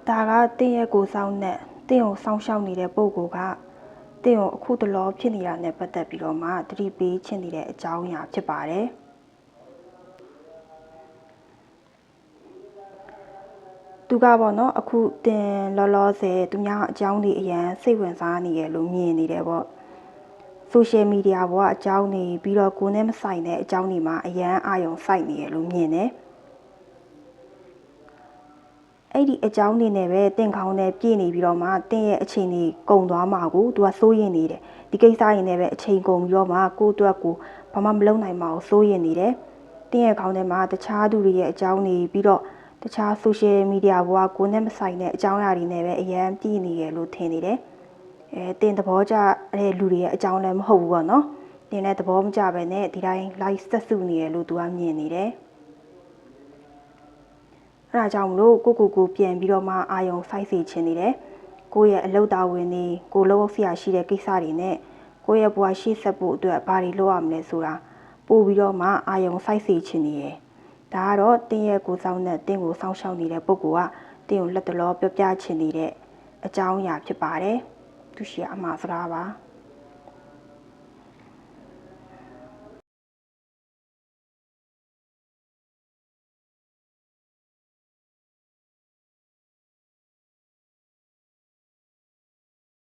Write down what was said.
ဒါကတင်းရဲ့ကိုဆောင်နဲ့တင်းကိုစောင်းရှောက်နေတဲ့ပုံကိုကတင်းကိုအခုတလောဖြစ်နေတာနဲ့ပတ်သက်ပြီးတော့မှတတိပေးချင်နေတဲ့အကြောင်းအရာဖြစ်ပါတယ်သူကပေါ့နော်အခုတင်လောလောဆယ်သူများအကြောင်းတွေအရန်စိတ်ဝင်စားနေရလို့မြင်နေတယ်ပေါ့ဆိုရှယ်မီဒီယာပေါ်ကအကြောင်းတွေပြီးတော့ကိုယ်နဲ့မဆိုင်တဲ့အကြောင်းတွေမှာအရန်အာရုံစိုက်နေရလို့မြင်တယ်အဲ့ဒီအကြောင်းတွေနဲ့ပဲတင့်ခေါင်းနဲ့ပြည့်နေပြီးတော့မှတင့်ရဲ့အချိန်ကြီးကုန်သွားမှာကိုသူကစိုးရင်နေတယ်ဒီကိစ္စရင်းနဲ့ပဲအချိန်ကုန်ပြီးတော့မှကိုယ့်အတွက်ကိုဘာမှမလုပ်နိုင်ပါဘူးစိုးရင်နေတယ်တင့်ရဲ့ခေါင်းထဲမှာတခြားသူတွေရဲ့အကြောင်းတွေပြီးတော့တခြားဆိုရှယ်မီဒီယာပေါ်ကကိုယ်နဲ့မဆိုင်တဲ့အကြောင်းအရာတွေနဲ့ပဲအရန်ပြည့်နေရလို့ထင်နေတယ်တင်သဘောကျတဲ့လူတွေရဲ့အကြောင်းလည်းမဟုတ်ဘူးပေါ့နော်တင်လည်းသဘောမကျပဲနဲ့ဒီတိုင်း live ဆက်စုနေရလို့သူကမြင်နေတယ်အဲ့ဒါကြောင့်မလို့ကိုပြန်ပြီးတော့မှအာယုံစိုက်စီချင်နေတယ်ကိုရဲ့အလုပ်တာဝန်တွေကိုလုပ်ဆရာရှိတဲ့ကိစ္စတွေနဲ့ကိုရဲ့ဘဝရှေ့ဆက်ဖို့အတွက်ဘာတွေလုပ်ရမလဲဆိုတာပို့ပြီးတော့မှအာယုံစိုက်စီချင်နေတယ်ဒါကတော့တင်းရဲ့ကိုဆောင်နဲ့တင်းကိုစောင့်ရှောက်နေတဲ့ပုဂ္ဂိုလ်ကတင်းကိုလက်တလောပြောပြချင်နေတဲ့အကြောင်းအရာဖြစ်ပါတယ်သူရှိအမှားစကားပါ